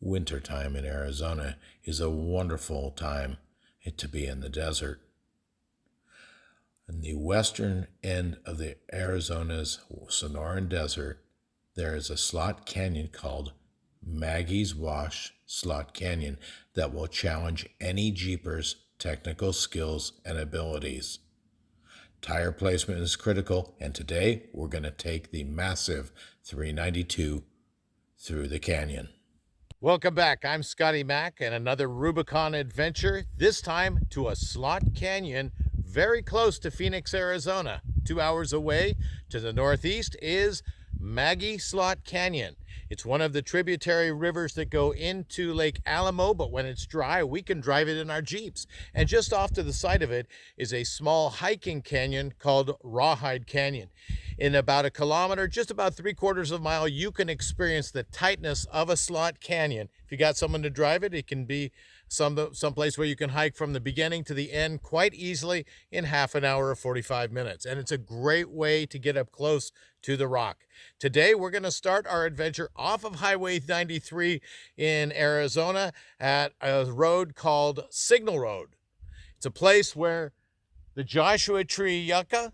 Wintertime in Arizona is a wonderful time to be in the desert. In the western end of the Arizona's Sonoran Desert, there is a slot canyon called Maggie's Wash Slot Canyon that will challenge any Jeeper's technical skills and abilities. Tire placement is critical, and today we're going to take the massive 392 through the canyon. Welcome back. I'm Scotty Mack and another Rubicon adventure, this time to a slot canyon very close to Phoenix, Arizona. 2 hours away to the northeast is Maggie Slot Canyon. It's one of the tributary rivers that go into Lake Alamo, but when it's dry, we can drive it in our Jeeps. And just off to the side of it is a small hiking canyon called Rawhide Canyon. In about a kilometer, just about 3/4 of a mile, you can experience the tightness of a slot canyon. If you got someone to drive it, it can be someplace where you can hike from the beginning to the end quite easily in half an hour or 45 minutes. And it's a great way to get up close to the rock. Today, we're going to start our adventure off of Highway 93 in Arizona at a road called Signal Road. It's a place where the Joshua tree yucca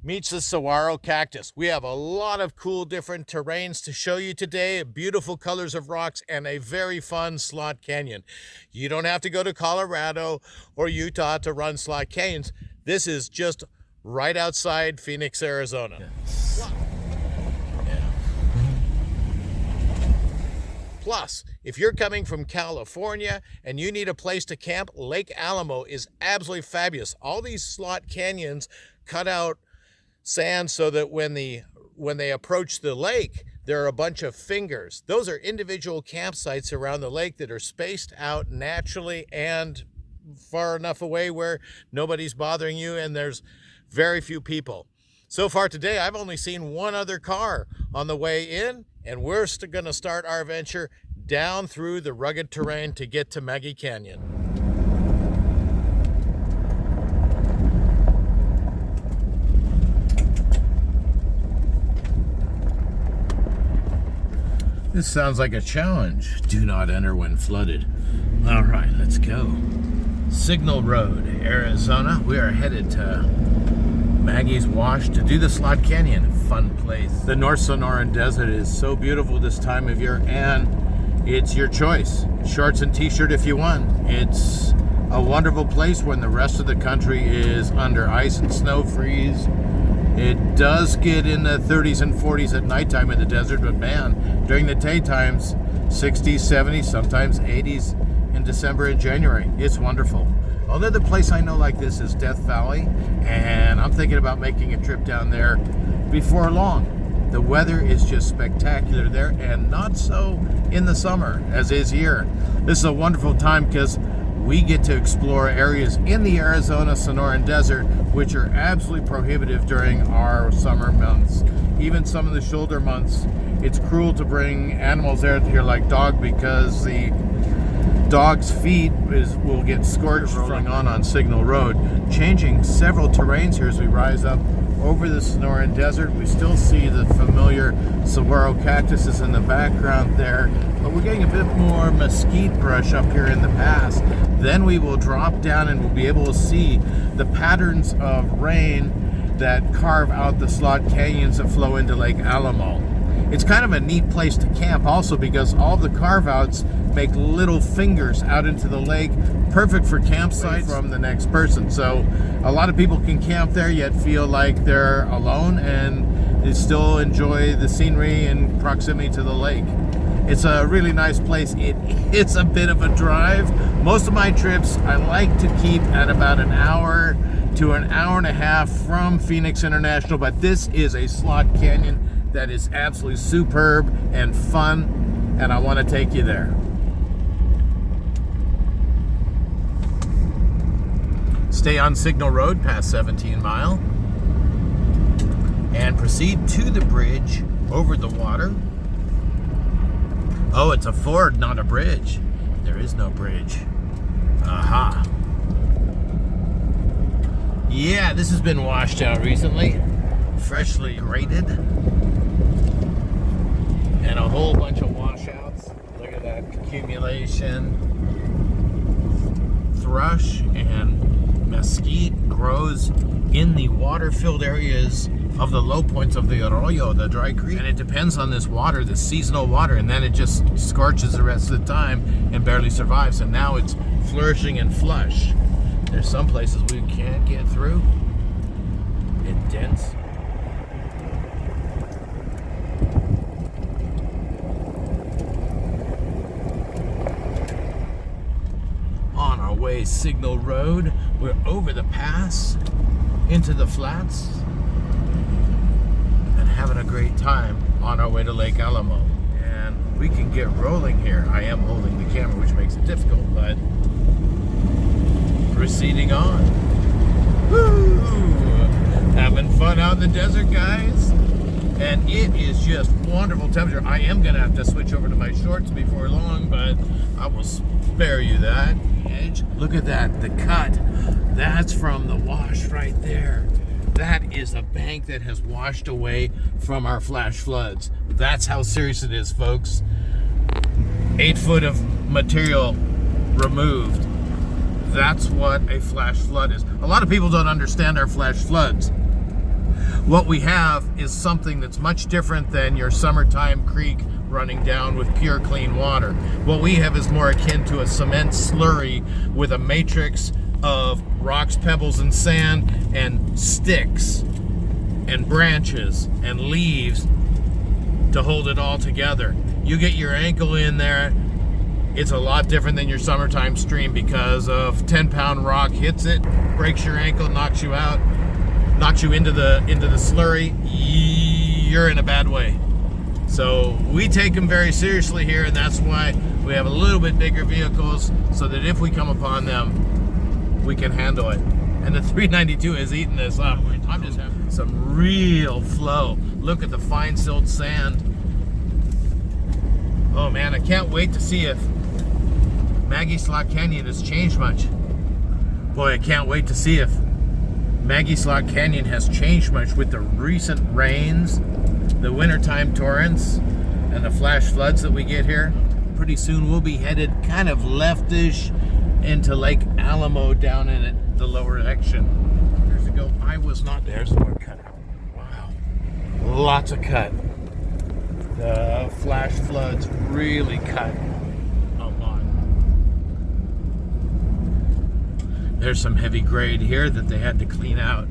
meets the saguaro cactus. We have a lot of cool different terrains to show you today, beautiful colors of rocks, and a very fun slot canyon. You don't have to go to Colorado or Utah to run slot canyons. This is just right outside Phoenix, Arizona. Yes. Plus, if you're coming from California and you need a place to camp, Lake Alamo is absolutely fabulous. All these slot canyons cut out sand so that when they approach the lake, there are a bunch of fingers. Those are individual campsites around the lake that are spaced out naturally and far enough away where nobody's bothering you and there's very few people. So far today, I've only seen one other car on the way in, and we're going to start our adventure down through the rugged terrain to get to Maggie Canyon. This sounds like a challenge. Do not enter when flooded. All right, let's go. Signal Road, Arizona. We are headed to Maggie's Wash to do the Slot Canyon. Fun place. The North Sonoran Desert is so beautiful this time of year, and it's your choice. Shorts and t-shirt if you want. It's a wonderful place when the rest of the country is under ice and snow freeze. It does get in the 30s and 40s at nighttime in the desert, but man, during the daytimes, 60s, 70s, sometimes 80s in December and January. It's wonderful. Another place I know like this is Death Valley, and I'm thinking about making a trip down there before long. The weather is just spectacular there, and not so in the summer as is here. This is a wonderful time because we get to explore areas in the Arizona Sonoran Desert which are absolutely prohibitive during our summer months. Even some of the shoulder months, it's cruel to bring animals there here like dog because the dog's feet will get scorched going on Signal Road. Changing several terrains here as we rise up over the Sonoran Desert. We still see the familiar saguaro cactuses in the background there, but we're getting a bit more mesquite brush up here in the pass. Then we will drop down and we'll be able to see the patterns of rain that carve out the slot canyons that flow into Lake Alamo. It's kind of a neat place to camp also because all the carve-outs make little fingers out into the lake, perfect for campsites from the next person. So a lot of people can camp there yet feel like they're alone and they still enjoy the scenery and proximity to the lake. It's a really nice place. It's a bit of a drive. Most of my trips I like to keep at about an hour to an hour and a half from Phoenix International, but this is a slot canyon that is absolutely superb and fun, and I want to take you there. Stay on Signal Road past 17 Mile and proceed to the bridge over the water. Oh, it's a ford, not a bridge. There is no bridge. Aha. Yeah, this has been washed out recently. Freshly graded. And a whole bunch of washouts. Look Look at that accumulation. Thrush and mesquite grows in the water-filled areas of the low points of the arroyo, the dry creek. And it depends on this water, the seasonal water, and then it just scorches the rest of the time and barely survives. And now it's flourishing and flush. There's some places we can't get through. It's dense. On our way, Signal Road. We're over the pass into the flats and having a great time on our way to Lake Alamo. And we can get rolling here. I am holding the camera, which makes it difficult, but proceeding on. Woo! Having fun out in the desert, guys. And it is just wonderful temperature. I am gonna have to switch over to my shorts before long, but I will spare you that. Edge. Look at that, the cut. That's from the wash right there. That is a bank that has washed away from our flash floods. That's how serious it is, folks. 8 foot of material removed. That's what a flash flood is. A lot of people don't understand our flash floods. What we have is something that's much different than your summertime creek running down with pure clean water. What we have is more akin to a cement slurry with a matrix of rocks, pebbles, and sand, and sticks, and branches, and leaves to hold it all together. You get your ankle in there, it's a lot different than your summertime stream because of 10-pound rock hits it, breaks your ankle, knocks you out, knocks you into the slurry. You're in a bad way. So we take them very seriously here, and that's why we have a little bit bigger vehicles so that if we come upon them, we can handle it. And the 392 is eating this up. I'm just having some real flow. Look at the fine silt sand. Oh man, I can't wait to see if Maggie Slot Canyon has changed much. Boy, I can't wait to see if Maggie Slot Canyon has changed much with the recent rains, the wintertime torrents, and the flash floods that we get here. Pretty soon we'll be headed kind of leftish into Lake Alamo down in it, the lower section. Years ago, I was not there. There's more cut. Wow. Lots of cut. The flash floods really cut a lot. There's some heavy grade here that they had to clean out.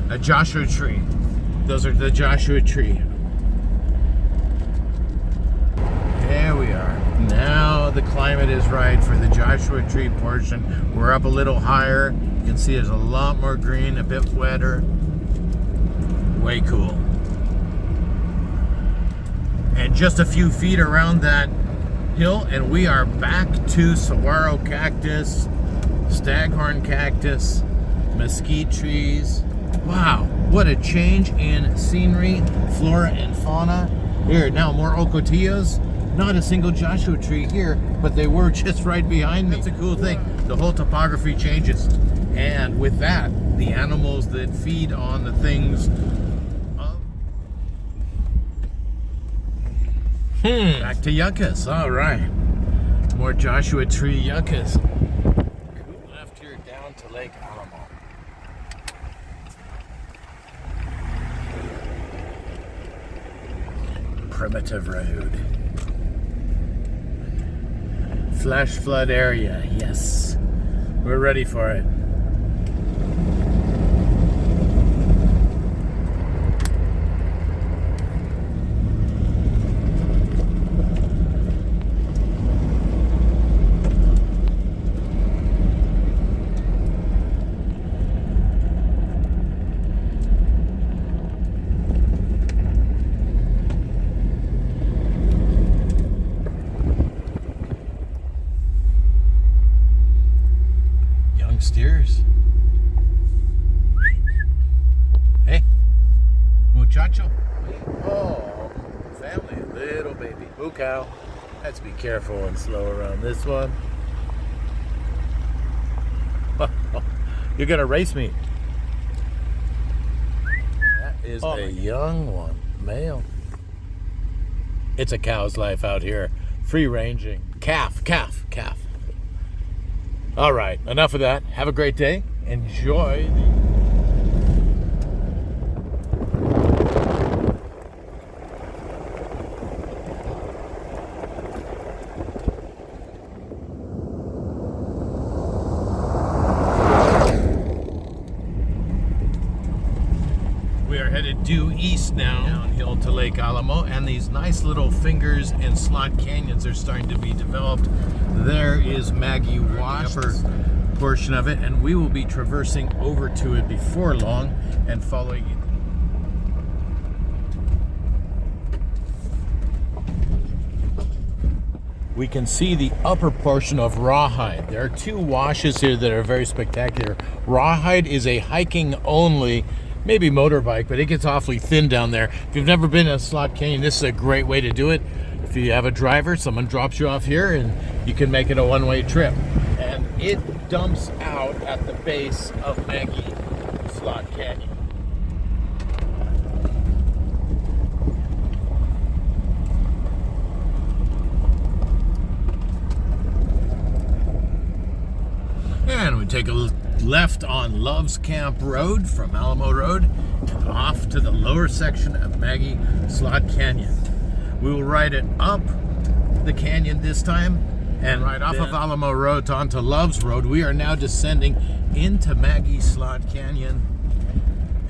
A Joshua tree. Those are the Joshua tree. There we are. Now the climate is right for the Joshua tree portion. We're up a little higher. You can see there's a lot more green, a bit wetter. Way cool. And just a few feet around that hill and we are back to saguaro cactus, staghorn cactus, mesquite trees. Wow, what a change in scenery, flora and fauna. Here, now more ocotillos. Not a single Joshua tree here, but they were just right behind me. That's a cool thing. The whole topography changes. And with that, the animals that feed on the things back to yuccas. All right. More Joshua tree yuccas. Who left here down to Lake Alamo? Primitive road. Flash flood area. Yes. We're ready for it. Steers. Hey, muchacho. Oh, family, little baby. Moo cow. Let's be careful and slow around this one. You're gonna race me. That is a young one, male. It's a cow's life out here. Free ranging. Calf, calf, calf. All right, enough of that. Have a great day. Enjoy the... We are headed due east now, downhill to Lake Alamo, and these nice little fingers and slot canyons are starting to be developed. There is Maggie Wash, the upper portion of it, and we will be traversing over to it before long and following it. We can see the upper portion of Rawhide. There are two washes here that are very spectacular. Rawhide is a hiking only, maybe motorbike, but it gets awfully thin down there. If you've never been to a slot canyon, this is a great way to do it. If you have a driver, someone drops you off here and you can make it a one-way trip. And it dumps out at the base of Maggie Slot Canyon. And we take a left on Love's Camp Road from Alamo Road and off to the lower section of Maggie Slot Canyon. We will ride it up the canyon this time and right off of Alamo Road onto Love's Road. We are now descending into Maggie Slot Canyon,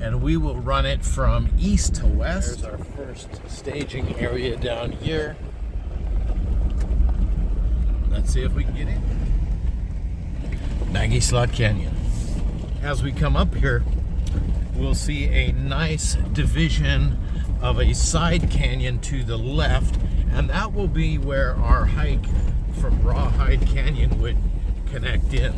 and we will run it from east to west. There's our first staging area down here. Let's see if we can get in. Maggie Slot Canyon. As we come up here, we'll see a nice division of a side canyon to the left, and that will be where our hike from Rawhide Canyon would connect in.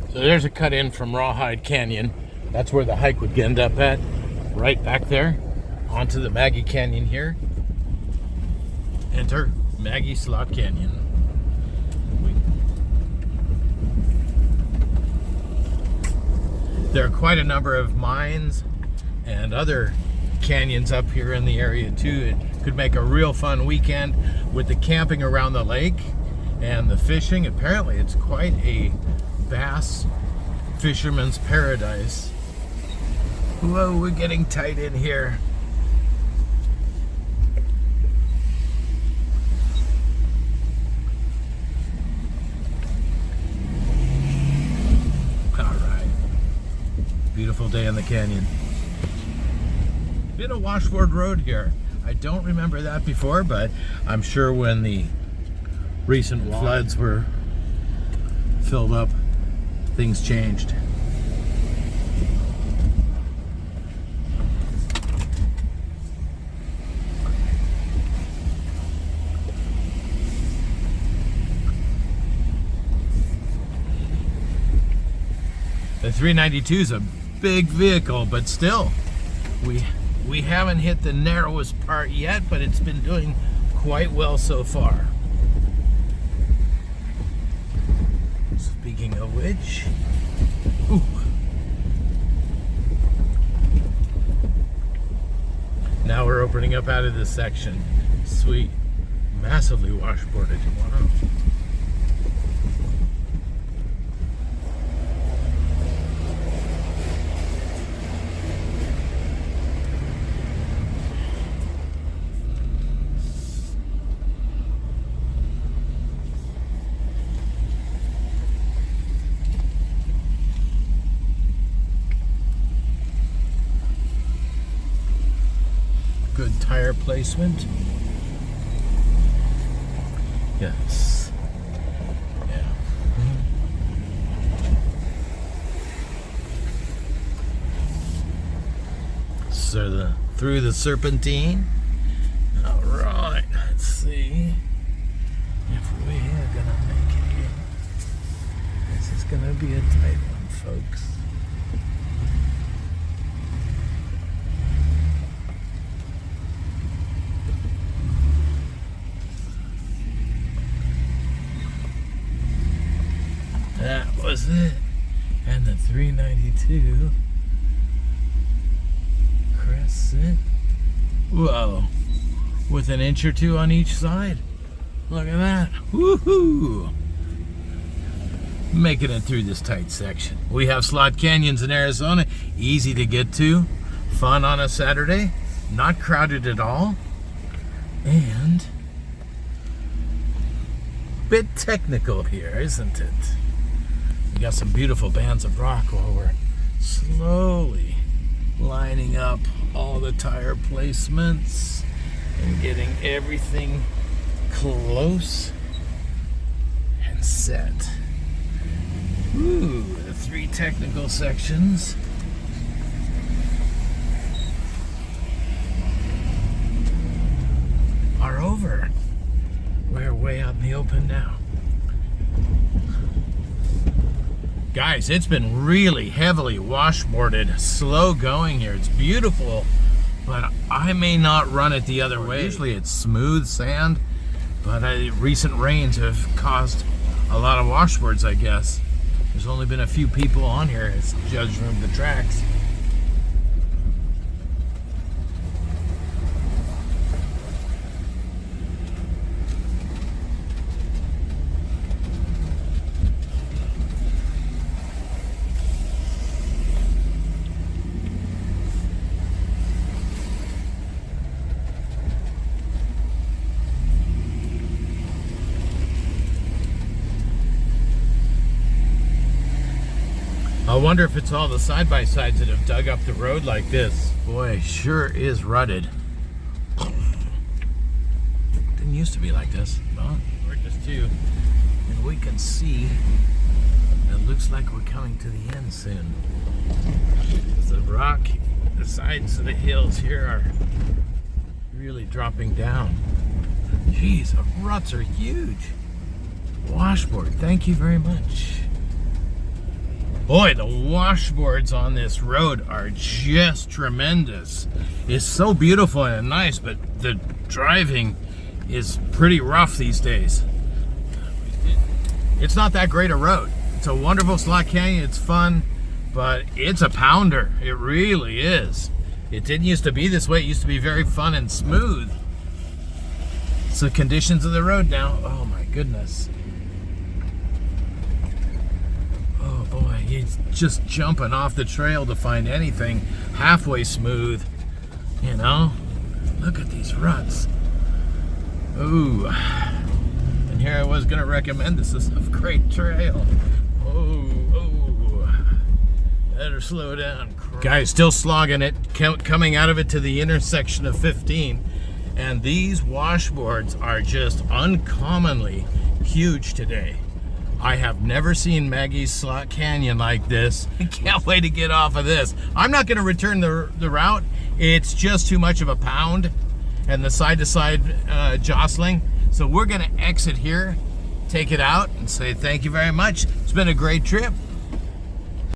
So there's a cut in from Rawhide Canyon. That's where the hike would end up at, right back there, onto the Maggie Canyon here. Enter Maggie Slot Canyon. There are quite a number of mines and other canyons up here in the area too. It could make a real fun weekend with the camping around the lake and the fishing. Apparently it's quite a bass fisherman's paradise. Whoa, we're getting tight in here. Beautiful day in the canyon. Been a washboard road here. I don't remember that before, but I'm sure when the recent floods were filled up, things changed. The 392 is a big vehicle, but still, we haven't hit the narrowest part yet, but it's been doing quite well so far. Speaking of which, ooh. Now we're opening up out of this section. Sweet, massively washboarded. Wow. Good tire placement. Yes. Yeah. So through the serpentine. All right. Let's see if we are gonna make it here. This is gonna be a tight one, folks. That was it. And the 392 crescent. Whoa. with an inch or two on each side. Look at that. Woohoo! Making it through this tight section. We have slot canyons in Arizona, easy to get to, fun on a Saturday, not crowded at all, and a bit technical here, isn't it? We got some beautiful bands of rock while we're slowly lining up all the tire placements and getting everything close and set. Ooh, the 3 technical sections. Are over. We're way out in the open now. Guys, it's been really heavily washboarded, slow going here. It's beautiful, but I may not run it the other way. Usually it's smooth sand, but recent rains have caused a lot of washboards, I guess. There's only been a few people on here as judged from the tracks. I wonder if it's all the side-by-sides that have dug up the road like this. Boy, sure is rutted. Didn't used to be like this. Well, we're just too. And we can see it looks like we're coming to the end soon. The rock, the sides of the hills here are really dropping down. Jeez, the ruts are huge. Washboard, thank you very much. Boy, the washboards on this road are just tremendous. It's so beautiful and nice, but the driving is pretty rough these days. It's not that great a road. It's a wonderful slot canyon, it's fun, but it's a pounder. It really is. It didn't used to be this way. It used to be very fun and smooth. It's the conditions of the road now. Oh my goodness. He's just jumping off the trail to find anything halfway smooth, you know? Look at these ruts. Ooh. And here I was gonna recommend this is a great trail. Oh. Better slow down. Guys, still slogging it, coming out of it to the intersection of 15. And these washboards are just uncommonly huge today. I have never seen Maggie's slot canyon like this. I can't wait to get off of this. I'm not going to return the route. It's just too much of a pound and the side-to-side jostling. So we're going to exit here, take it out, and say thank you very much. It's been a great trip.